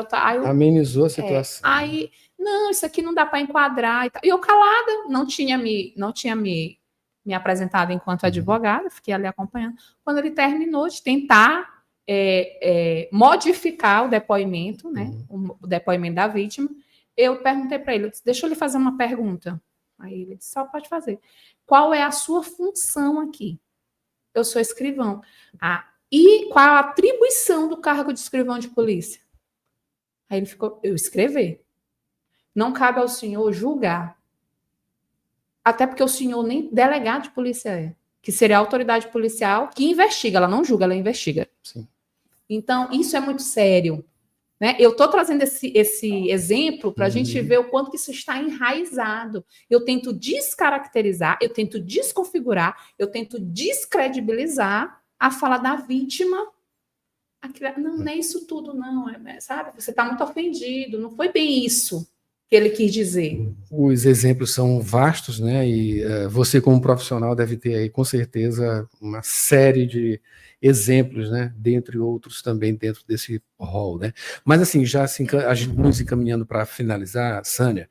Amenizou a situação. Aí, não, isso aqui não dá para enquadrar. E eu calada, não tinha me apresentado enquanto advogada, fiquei ali acompanhando. Quando ele terminou de tentar modificar o depoimento, né, o depoimento da vítima, eu perguntei para ele, deixa eu lhe fazer uma pergunta. Aí ele disse, só pode fazer. Qual é a sua função aqui? Eu sou escrivão. E qual a atribuição do cargo de escrivão de polícia? Aí ele ficou, eu escrever. Não cabe ao senhor julgar. Até porque o senhor nem delegado de polícia é. Que seria a autoridade policial que investiga. Ela não julga, ela investiga. Sim. Então, isso é muito sério. Né? Eu estou trazendo esse exemplo para a gente ver o quanto que isso está enraizado. Eu tento descaracterizar, eu tento desconfigurar, eu tento descredibilizar a fala da vítima. Não é isso tudo, não. Sabe? Você está muito ofendido. Não foi bem isso que ele quis dizer. Os exemplos são vastos, né? E você, como profissional, deve ter aí, com certeza, uma série de exemplos, né? Dentre outros também dentro desse rol, né? Mas, assim, já a gente nos encaminhando para finalizar, Sânia,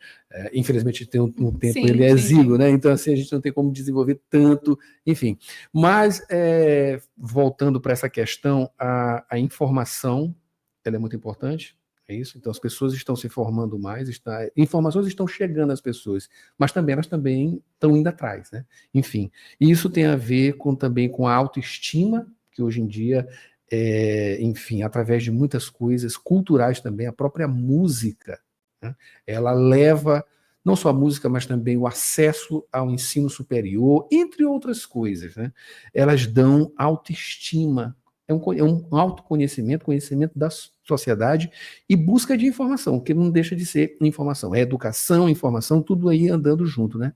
infelizmente tem um tempo, Sim, ele é sim, exíguo, sim. né? Então, assim, a gente não tem como desenvolver tanto, enfim. Mas, voltando para essa questão, a informação, ela é muito importante. É isso? Então as pessoas estão se formando mais, informações estão chegando às pessoas, mas também elas também estão indo atrás, né? Enfim, e isso tem a ver também com a autoestima, que hoje em dia, enfim, através de muitas coisas culturais também, a própria música, né? Ela leva não só a música, mas também o acesso ao ensino superior, entre outras coisas, né? Elas dão autoestima. É um autoconhecimento, conhecimento da sociedade e busca de informação, que não deixa de ser informação. É educação, informação, tudo aí andando junto, né?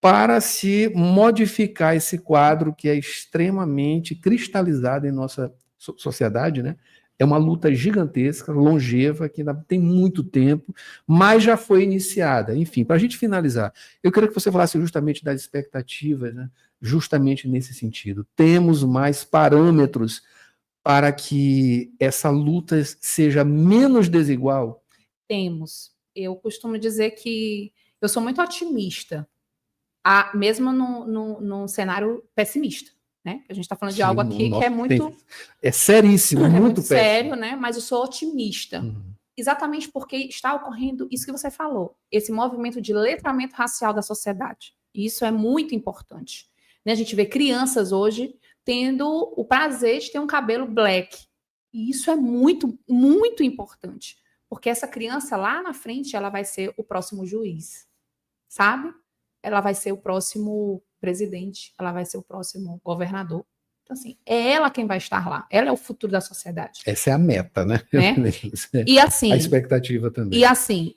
Para se modificar esse quadro que é extremamente cristalizado em nossa sociedade, né? É uma luta gigantesca, longeva, que ainda tem muito tempo, mas já foi iniciada. Enfim, para a gente finalizar, eu queria que você falasse justamente das expectativas, né? Justamente nesse sentido. Temos mais parâmetros para que essa luta seja menos desigual? Temos. Eu costumo dizer que eu sou muito otimista, mesmo num cenário pessimista. Né? A gente está falando de algo aqui que é muito... É seríssimo, muito sério, né? Mas eu sou otimista. Exatamente porque está ocorrendo isso que você falou, esse movimento de letramento racial da sociedade. E isso é muito importante. Né? A gente vê crianças hoje tendo o prazer de ter um cabelo black. E isso é muito, muito importante. Porque essa criança lá na frente, ela vai ser o próximo juiz. Sabe? Ela vai ser o próximo presidente, ela vai ser o próximo governador. Então, assim, é ela quem vai estar lá. Ela é o futuro da sociedade. Essa é a meta, né? E assim... A expectativa também. E assim,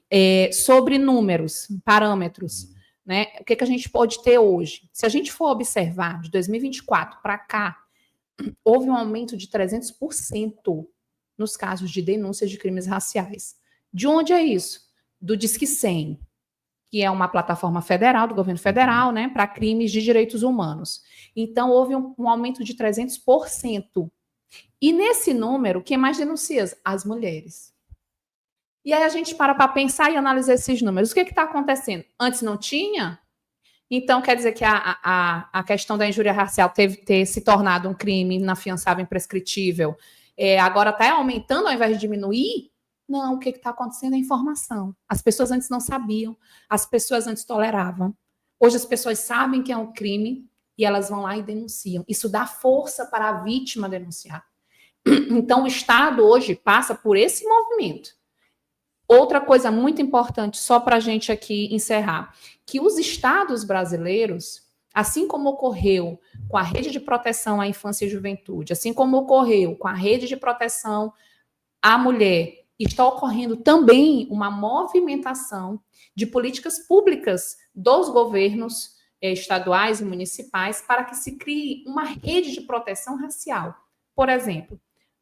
sobre números, parâmetros, né? O que a gente pode ter hoje? Se a gente for observar, de 2024 para cá, houve um aumento de 300% nos casos de denúncias de crimes raciais. De onde é isso? Do Disque 100, que é uma plataforma federal, do governo federal, né, para crimes de direitos humanos. Então, houve um aumento de 300%. E nesse número, quem mais denuncia? As mulheres. E aí a gente para pensar e analisar esses números. O que está acontecendo? Antes não tinha? Então, quer dizer que a questão da injúria racial ter se tornado um crime inafiançável, imprescritível, agora está aumentando ao invés de diminuir? Não, o que está acontecendo é informação. As pessoas antes não sabiam, as pessoas antes toleravam. Hoje as pessoas sabem que é um crime e elas vão lá e denunciam. Isso dá força para a vítima denunciar. Então, o Estado hoje passa por esse movimento. Outra coisa muito importante, só para a gente aqui encerrar, que os estados brasileiros, assim como ocorreu com a Rede de Proteção à Infância e Juventude, assim como ocorreu com a Rede de Proteção à Mulher, está ocorrendo também uma movimentação de políticas públicas dos governos estaduais e municipais para que se crie uma rede de proteção racial. Por exemplo,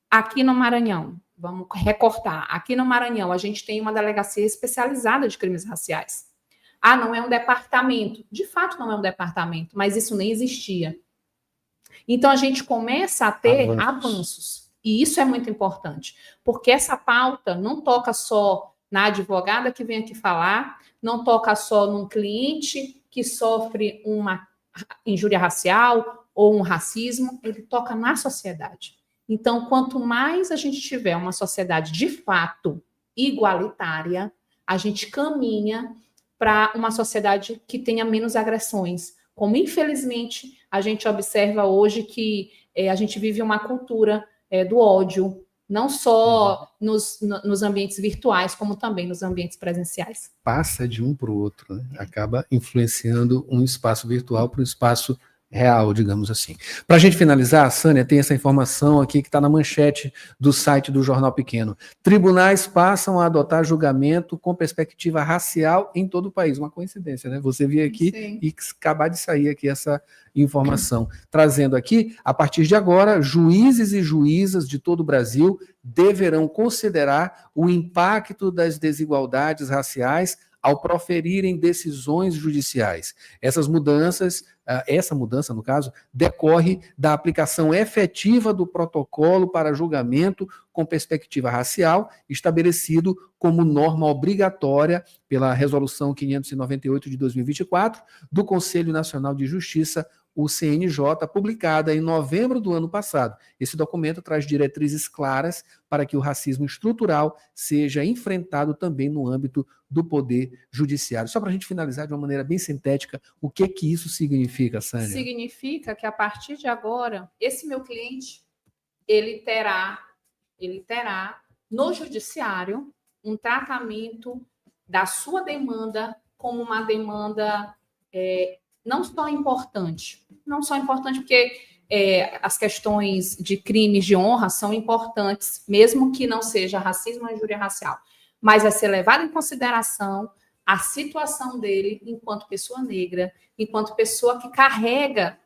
aqui no Maranhão, vamos recortar, aqui no Maranhão a gente tem uma delegacia especializada de crimes raciais. Ah, não é um departamento. De fato não é um departamento, mas isso nem existia. Então a gente começa a ter avanços. E isso é muito importante, porque essa pauta não toca só na advogada que vem aqui falar, não toca só num cliente que sofre uma injúria racial ou um racismo, ele toca na sociedade. Então, quanto mais a gente tiver uma sociedade de fato igualitária, a gente caminha para uma sociedade que tenha menos agressões. Como, infelizmente, a gente observa hoje que a gente vive uma cultura do ódio, não só nos ambientes virtuais, como também nos ambientes presenciais. Passa de um para o outro, né? Acaba influenciando um espaço virtual para um espaço real, digamos assim. Para a gente finalizar, Sânia, tem essa informação aqui que está na manchete do site do Jornal Pequeno. Tribunais passam a adotar julgamento com perspectiva racial em todo o país. Uma coincidência, né? Você viu aqui e acabar de sair aqui essa informação. Trazendo aqui, a partir de agora, juízes e juízas de todo o Brasil deverão considerar o impacto das desigualdades raciais ao proferirem decisões judiciais. Essa mudança, no caso, decorre da aplicação efetiva do protocolo para julgamento com perspectiva racial, estabelecido como norma obrigatória pela Resolução 598 de 2024 do Conselho Nacional de Justiça, o CNJ, publicada em novembro do ano passado. Esse documento traz diretrizes claras para que o racismo estrutural seja enfrentado também no âmbito do Poder Judiciário. Só para a gente finalizar de uma maneira bem sintética, o que isso significa, Sânia? Significa que, a partir de agora, esse meu cliente, ele terá no judiciário um tratamento da sua demanda como uma demanda não só importante porque as questões de crimes de honra são importantes, mesmo que não seja racismo ou injúria racial, mas vai ser levado em consideração a situação dele enquanto pessoa negra, enquanto pessoa que carrega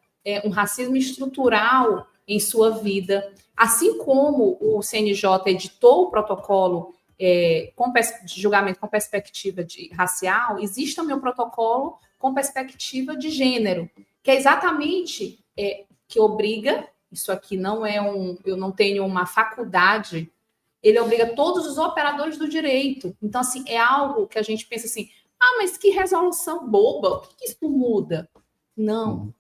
um racismo estrutural em sua vida, assim como o CNJ editou o protocolo de julgamento com perspectiva racial, existe o meu protocolo com perspectiva de gênero, que é exatamente que obriga, isso aqui não eu não tenho uma faculdade, ele obriga todos os operadores do direito. Então, assim, é algo que a gente pensa assim, mas que resolução boba, o que isso muda? Não,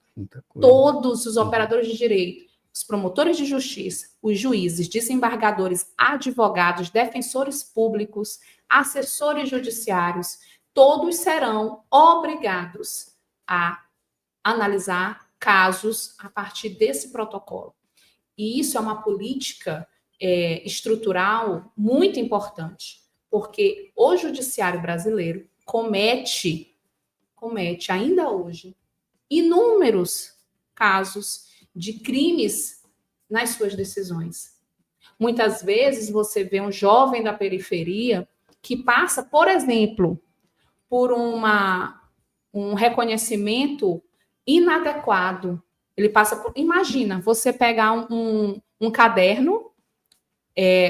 todos os operadores de direito, os promotores de justiça, os juízes, desembargadores, advogados, defensores públicos, assessores judiciários, todos serão obrigados a analisar casos a partir desse protocolo. E isso é uma política estrutural muito importante, porque o judiciário brasileiro comete ainda hoje inúmeros casos de crimes nas suas decisões. Muitas vezes você vê um jovem da periferia que passa, por exemplo, por um reconhecimento inadequado. Ele passa por... Imagina, você pegar um caderno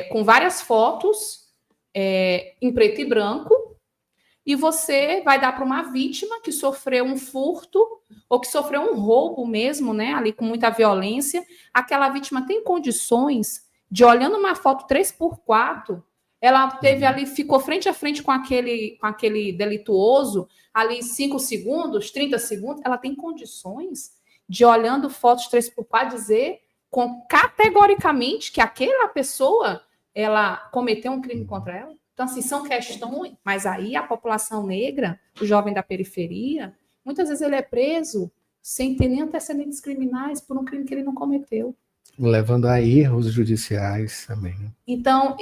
com várias fotos em preto e branco e você vai dar para uma vítima que sofreu um furto ou que sofreu um roubo mesmo, né, ali com muita violência. Aquela vítima tem condições de, olhando uma foto 3x4, ela teve ali, ficou frente a frente com aquele delituoso, ali 5 segundos, 30 segundos, ela tem condições de, olhando fotos 3x4, dizer categoricamente que aquela pessoa, ela cometeu um crime contra ela? Então, assim, são questões, mas aí a população negra, o jovem da periferia, muitas vezes ele é preso sem ter nem antecedentes criminais por um crime que ele não cometeu. Levando a erros judiciais também. Então,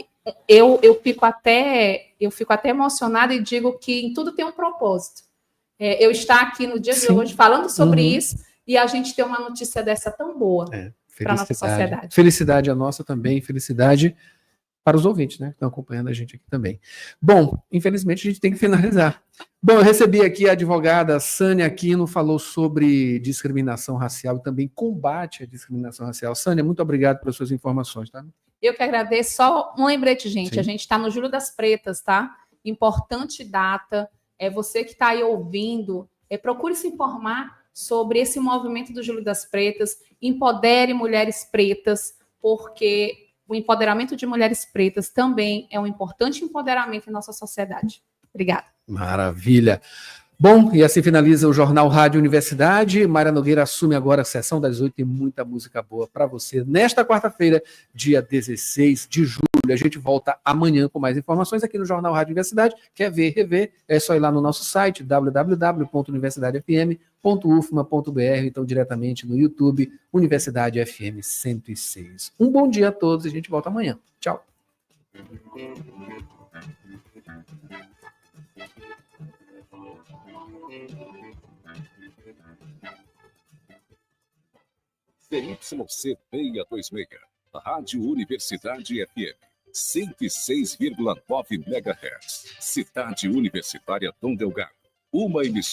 eu fico até emocionada e digo que em tudo tem um propósito. Eu estar aqui no dia de hoje falando sobre isso e a gente ter uma notícia dessa tão boa para a nossa sociedade. Felicidade a nossa também, felicidade para os ouvintes, né, que estão acompanhando a gente aqui também. Bom, infelizmente a gente tem que finalizar. Bom, eu recebi aqui a advogada Sânia Aquino, falou sobre discriminação racial e também combate à discriminação racial. Sânia, muito obrigado pelas suas informações, tá? Eu que agradeço. Só um lembrete, gente. Sim. A gente está no Julho das Pretas, tá? Importante data. Você que está aí ouvindo, procure se informar sobre esse movimento do Julho das Pretas. Empodere mulheres pretas, porque o empoderamento de mulheres pretas também é um importante empoderamento em nossa sociedade. Obrigada. Maravilha. Bom, e assim finaliza o Jornal Rádio Universidade. Mayra Nogueira assume agora a sessão das 8 e muita música boa para você. Nesta quarta-feira, dia 16 de julho, a gente volta amanhã com mais informações aqui no Jornal Rádio Universidade. Quer ver, rever, é só ir lá no nosso site, www.universidadefm.ufma.br, então diretamente no YouTube, Universidade FM 106. Um bom dia a todos e a gente volta amanhã. Tchau. ZYC 626, Rádio Universidade FM, 106,9 MHz, Cidade Universitária Dom Delgado, uma emissora